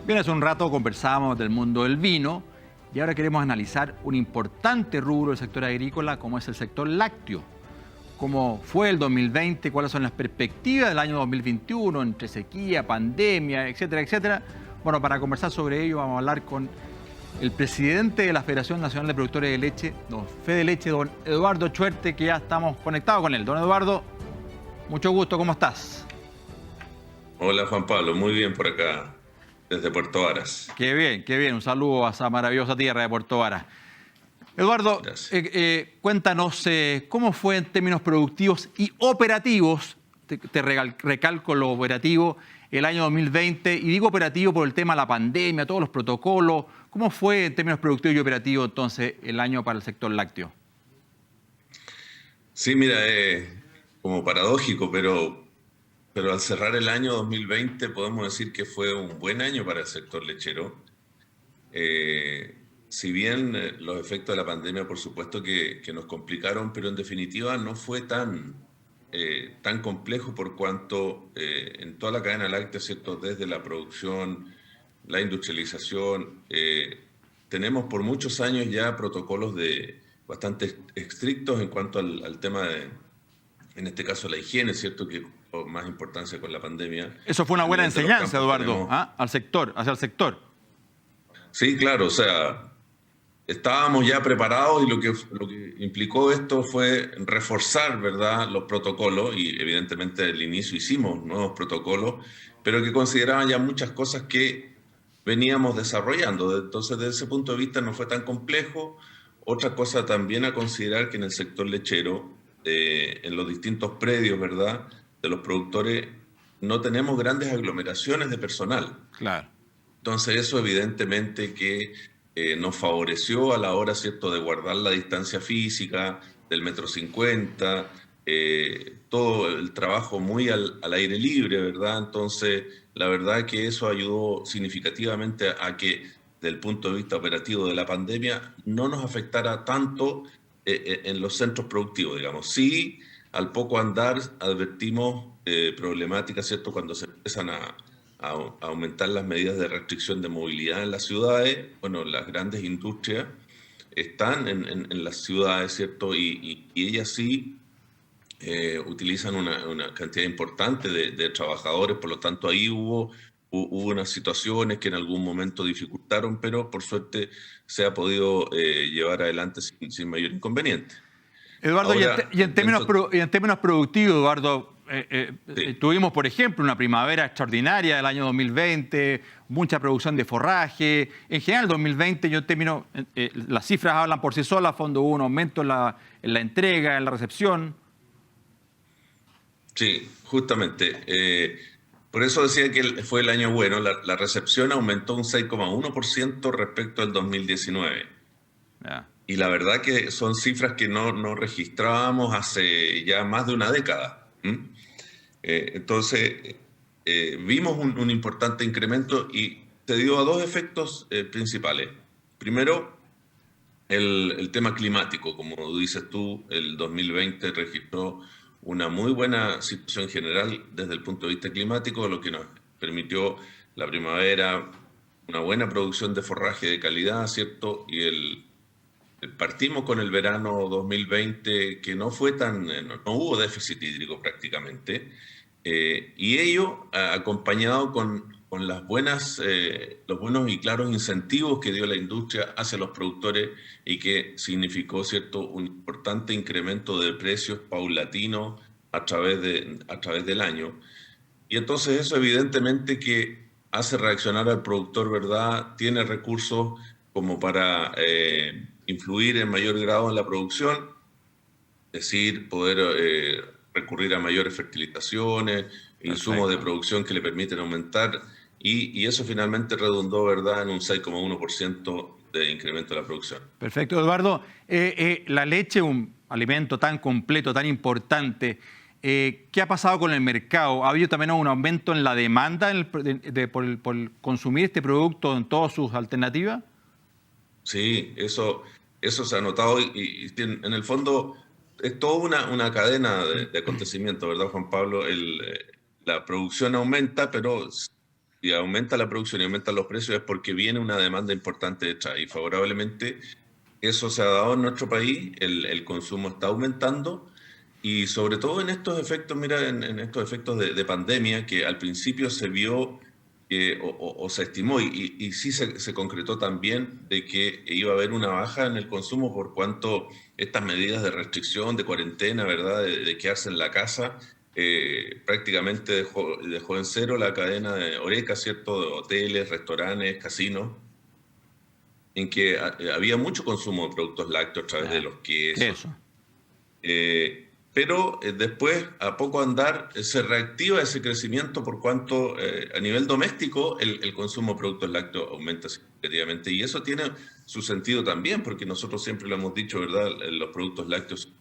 Bien, hace un rato conversábamos del mundo del vino y ahora queremos analizar un importante rubro del sector agrícola como es el sector lácteo. ¿Cómo fue el 2020? ¿Cuáles son las perspectivas del año 2021 entre sequía, pandemia, etcétera, etcétera? Bueno, para conversar sobre ello vamos a hablar con el presidente de la Federación Nacional de Productores de Leche, don Fede Leche, don Eduardo Chuerte, que ya estamos conectados con él. Don Eduardo, mucho gusto, ¿cómo estás? Hola Juan Pablo, muy bien por acá, desde Puerto Varas. Qué bien, un saludo a esa maravillosa tierra de Puerto Varas. Eduardo, Gracias. cuéntanos cómo fue en términos productivos y operativos, recalco lo operativo, el año 2020, y digo operativo por el tema de la pandemia, todos los protocolos. ¿Cómo fue en términos productivos y operativos entonces el año para el sector lácteo? Sí, mira, como paradójico, pero al cerrar el año 2020 podemos decir que fue un buen año para el sector lechero. Si bien los efectos de la pandemia, por supuesto que nos complicaron, pero en definitiva no fue tan complejo por cuanto en toda la cadena láctea, ¿cierto? Desde la producción, la industrialización, tenemos por muchos años ya protocolos bastante estrictos en cuanto al tema en este caso, la higiene, ¿cierto? Que tuvo más importancia con la pandemia. Eso fue una A buena nivel de los enseñanza, campos Eduardo, tenemos. ¿ah? Al sector, hacia el sector. Sí, claro, o sea, estábamos ya preparados y lo que implicó esto fue reforzar, ¿verdad?, los protocolos y evidentemente al inicio hicimos nuevos protocolos, pero que consideraban ya muchas cosas que veníamos desarrollando. Entonces, desde ese punto de vista no fue tan complejo. Otra cosa también a considerar que en el sector lechero, en los distintos predios, ¿verdad?, de los productores, no tenemos grandes aglomeraciones de personal. Claro. Entonces eso evidentemente que nos favoreció a la hora, ¿cierto?, de guardar la distancia física del 1,50 m, todo el trabajo muy al aire libre, ¿verdad? Entonces, la verdad que eso ayudó significativamente a que, desde el punto de vista operativo de la pandemia, no nos afectara tanto en los centros productivos, digamos. Sí, al poco andar advertimos problemáticas, ¿cierto?, cuando se empiezan a aumentar las medidas de restricción de movilidad en las ciudades. Bueno, las grandes industrias están en las ciudades, ¿cierto? Y ellas sí utilizan una cantidad importante de trabajadores, por lo tanto ahí hubo unas situaciones que en algún momento dificultaron, pero por suerte se ha podido llevar adelante sin mayor inconveniente. Eduardo, Ahora, y en términos productivos, Eduardo, sí, tuvimos, por ejemplo, una primavera extraordinaria del año 2020, mucha producción de forraje. En general, el 2020, las cifras hablan por sí solas, fondo hubo un aumento en la entrega, en la recepción. sí, justamente. Por eso decía que fue el año bueno. La recepción aumentó un 6,1% respecto al 2019. Ya. Y la verdad que son cifras que no registrábamos hace ya más de una década. ¿M? Entonces, vimos un importante incremento y se dio a dos efectos principales. Primero, el tema climático. Como dices tú, el 2020 registró una muy buena situación general desde el punto de vista climático, lo que nos permitió la primavera, una buena producción de forraje de calidad, ¿cierto? Partimos con el verano 2020 que no fue no hubo déficit hídrico prácticamente, y ello acompañado con los buenos y claros incentivos que dio la industria hacia los productores y que significó, ¿cierto?, un importante incremento de precios paulatino a través del año. Y entonces eso evidentemente que hace reaccionar al productor, ¿verdad? Tiene recursos como para influir en mayor grado en la producción, es decir, poder recurrir a mayores fertilizaciones, insumos de Perfecto. producción que le permiten aumentar, y eso finalmente redundó, ¿verdad?, en un 6,1% de incremento de la producción. Perfecto, Eduardo. La leche, un alimento tan completo, tan importante, ¿qué ha pasado con el mercado? ¿Ha habido también un aumento en la demanda por consumir este producto en todas sus alternativas? Sí, eso se ha notado y en el fondo es toda una cadena de acontecimientos, ¿verdad, Juan Pablo? La producción aumenta, pero si aumenta la producción y aumentan los precios es porque viene una demanda importante detrás. Y favorablemente eso se ha dado en nuestro país, el consumo está aumentando. Y sobre todo en estos efectos, mira, en estos efectos de pandemia, que al principio se vio o se estimó, y sí se concretó también, de que iba a haber una baja en el consumo por cuanto estas medidas de restricción, de cuarentena, ¿verdad?, de quedarse en la casa, prácticamente dejó en cero la cadena de Horeca, ¿cierto?, de hoteles, restaurantes, casinos, en que había mucho consumo de productos lácteos a través de los quesos. Eso. Pero después, a poco andar, se reactiva ese crecimiento por cuanto a nivel doméstico el consumo de productos lácteos aumenta significativamente. Y eso tiene su sentido también, porque nosotros siempre lo hemos dicho, ¿verdad? Los productos lácteos son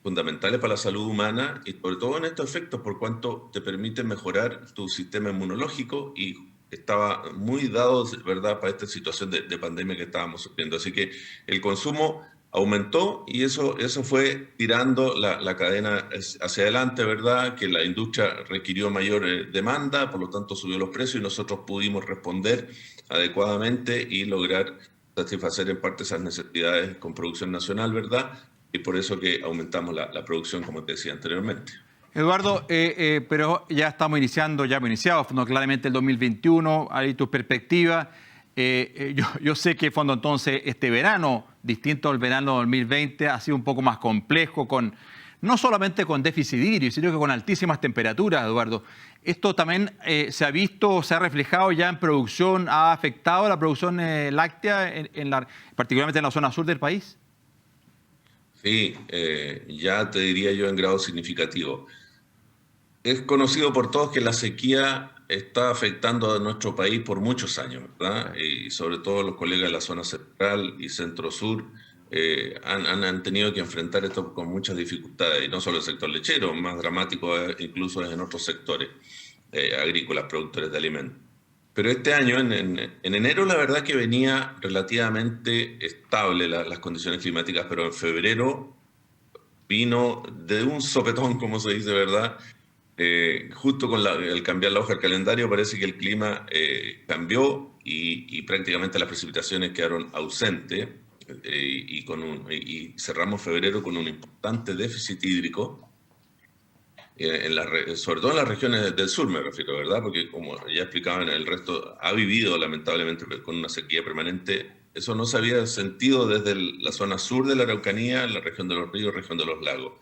fundamentales para la salud humana y sobre todo en estos efectos por cuanto te permiten mejorar tu sistema inmunológico y estaba muy dado, ¿verdad?, para esta situación de pandemia que estábamos sufriendo. Así que el consumo aumentó y eso fue tirando la cadena hacia adelante, ¿verdad? Que la industria requirió mayor demanda, por lo tanto subió los precios y nosotros pudimos responder adecuadamente y lograr satisfacer en parte esas necesidades con producción nacional, ¿verdad? Y por eso que aumentamos la producción, como te decía anteriormente. Eduardo, pero ya estamos iniciando, ya hemos iniciado, fondo, claramente el 2021, ahí tu perspectiva. Yo sé que, fondo, entonces, este verano, distinto al verano 2020, ha sido un poco más complejo, no solamente con déficit hídrico, sino que con altísimas temperaturas, Eduardo. ¿Esto también se ha visto, se ha reflejado ya en producción, ha afectado la producción láctea, particularmente en la zona sur del país? Sí, ya te diría yo en grado significativo. Es conocido por todos que la sequía está afectando a nuestro país por muchos años, ¿verdad? Y sobre todo los colegas de la zona central y centro-sur han tenido que enfrentar esto con muchas dificultades, y no solo el sector lechero, más dramático incluso es en otros sectores agrícolas, productores de alimentos. Pero este año, en enero, la verdad que venía relativamente estable las condiciones climáticas, pero en febrero vino de un sopetón, como se dice, ¿verdad? Justo con el cambiar la hoja del calendario, parece que el clima cambió y prácticamente las precipitaciones quedaron ausentes y cerramos febrero con un importante déficit hídrico, sobre todo en las regiones del sur, me refiero, ¿verdad? Porque como ya explicaba, el resto ha vivido lamentablemente con una sequía permanente. Eso no se había sentido desde la zona sur de la Araucanía, la región de los ríos, región de los lagos.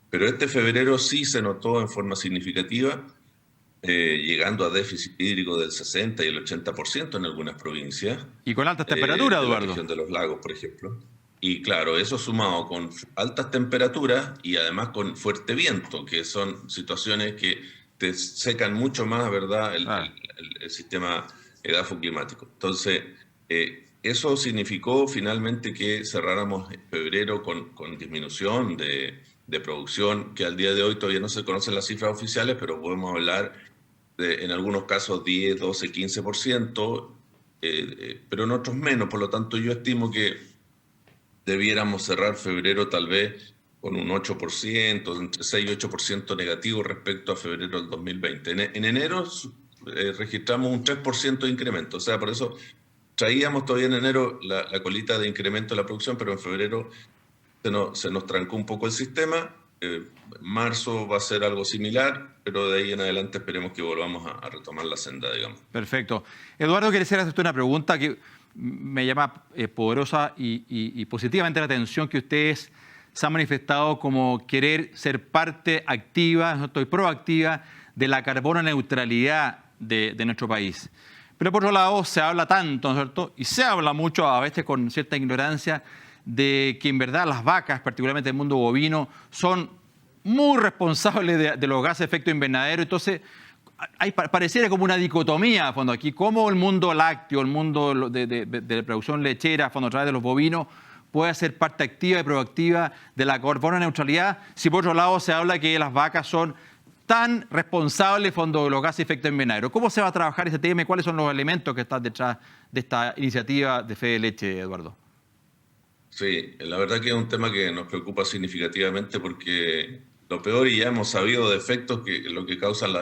Pero este febrero sí se notó en forma significativa, llegando a déficit hídrico del 60 y el 80% en algunas provincias. Y con altas temperaturas, de la Eduardo. región de los lagos, por ejemplo. Y claro, eso sumado con altas temperaturas y además con fuerte viento, que son situaciones que te secan mucho más, ¿verdad?, el sistema edafoclimático. Entonces, eso significó finalmente que cerráramos febrero con disminución de producción, que al día de hoy todavía no se conocen las cifras oficiales, pero podemos hablar de, en algunos casos, 10, 12, 15%, pero en otros menos. Por lo tanto, yo estimo que debiéramos cerrar febrero tal vez con un 8%, entre 6 y 8% negativo respecto a febrero del 2020. En enero registramos un 3% de incremento, o sea, por eso traíamos todavía en enero la colita de incremento de la producción, pero en febrero se nos trancó un poco el sistema. Marzo va a ser algo similar, pero de ahí en adelante esperemos que volvamos a retomar la senda, digamos. Perfecto. Eduardo, quería hacerte una pregunta que me llama poderosa y positivamente la atención, que ustedes se han manifestado como querer ser parte activa, no estoy proactiva, de la carbono neutralidad de nuestro país. Pero por otro lado se habla tanto, ¿no es cierto? Y se habla mucho, a veces con cierta ignorancia, de que en verdad las vacas, particularmente el mundo bovino, son muy responsables de los gases de efecto invernadero. Entonces, pareciera como una dicotomía, a fondo, aquí, cómo el mundo lácteo, el mundo de la producción lechera, a fondo, a través de los bovinos, puede ser parte activa y proactiva de la carbono neutralidad, si por otro lado se habla que las vacas son tan responsables, fondo, de los gases de efecto invernadero. ¿Cómo se va a trabajar ese tema y cuáles son los elementos que están detrás de esta iniciativa de Fede Leche, Eduardo? Sí, la verdad que es un tema que nos preocupa significativamente porque lo peor, y ya hemos sabido de efectos que lo que causan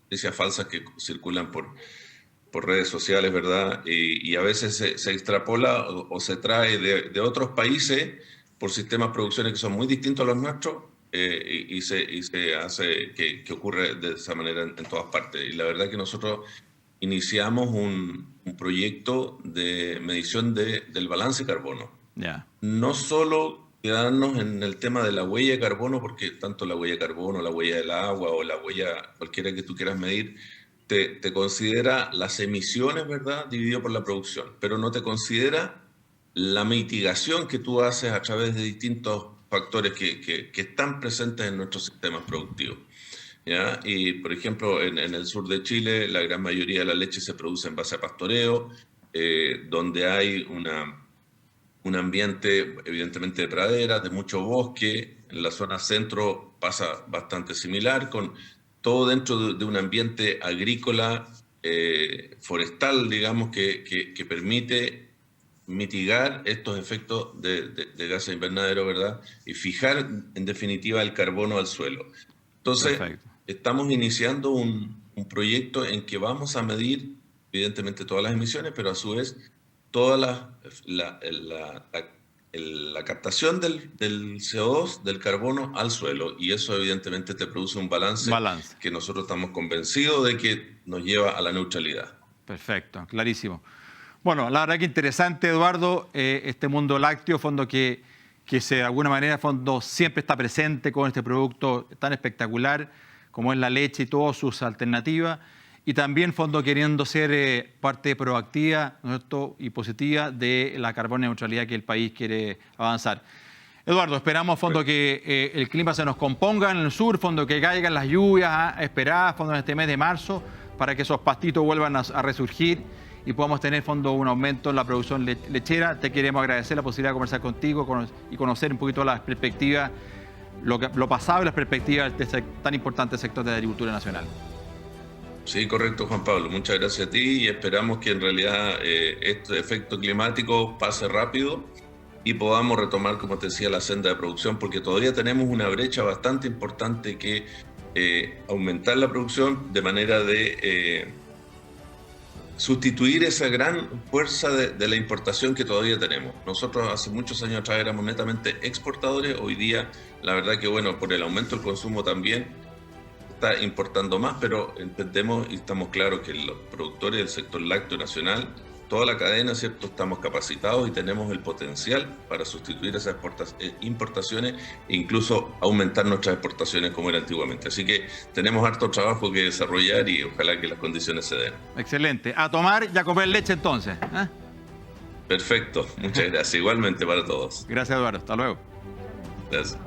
noticias falsas que circulan por redes sociales, ¿verdad? Y a veces se extrapola o se trae de otros países por sistemas de producciones que son muy distintos a los nuestros, y se hace que ocurre de esa manera en todas partes. Y la verdad que nosotros iniciamos un proyecto de medición del balance de carbono. Ya. No solo quedarnos en el tema de la huella de carbono, porque tanto la huella de carbono, la huella del agua o la huella cualquiera que tú quieras medir, te considera las emisiones, ¿verdad?, dividido por la producción, pero no te considera la mitigación que tú haces a través de distintos factores que están presentes en nuestros sistemas productivos, ¿ya? Y, por ejemplo, en el sur de Chile, la gran mayoría de la leche se produce en base a pastoreo, donde hay un ambiente evidentemente de praderas, de mucho bosque. En la zona centro pasa bastante similar, con todo dentro de un ambiente agrícola, forestal, digamos, que permite mitigar estos efectos de gases invernadero, ¿verdad? Y fijar, en definitiva, el carbono al suelo. Entonces, Perfecto. estamos iniciando un proyecto en que vamos a medir, evidentemente, todas las emisiones, pero a su vez toda la captación del CO2, del carbono al suelo, y eso evidentemente te produce un balance que nosotros estamos convencidos de que nos lleva a la neutralidad. Perfecto, clarísimo. Bueno, la verdad que interesante, Eduardo, este mundo lácteo, fondo que de alguna manera fondo siempre está presente con este producto tan espectacular como es la leche y todas sus alternativas. Y también, fondo, queriendo ser parte proactiva, ¿no es cierto?, y positiva de la carbono neutralidad que el país quiere avanzar. Eduardo, esperamos, fondo, que el clima se nos componga en el sur, fondo, que caigan las lluvias esperadas, fondo, en este mes de marzo, para que esos pastitos vuelvan a resurgir y podamos tener, fondo, un aumento en la producción lechera. Te queremos agradecer la posibilidad de conversar contigo y conocer un poquito las perspectivas, lo pasado y las perspectivas de este tan importante sector de la agricultura nacional. Sí, correcto, Juan Pablo. Muchas gracias a ti y esperamos que en realidad este efecto climático pase rápido y podamos retomar, como te decía, la senda de producción, porque todavía tenemos una brecha bastante importante que aumentar la producción de manera de sustituir esa gran fuerza de la importación que todavía tenemos. Nosotros hace muchos años atrás éramos netamente exportadores, hoy día la verdad que, bueno, por el aumento del consumo también está importando más, pero entendemos y estamos claros que los productores del sector lácteo nacional, toda la cadena, ¿cierto?, estamos capacitados y tenemos el potencial para sustituir esas importaciones e incluso aumentar nuestras exportaciones como era antiguamente. Así que tenemos harto trabajo que desarrollar y ojalá que las condiciones se den. Excelente. A tomar y a comer leche entonces, ¿eh? Perfecto. Muchas gracias. Igualmente para todos. Gracias, Eduardo. Hasta luego. Gracias.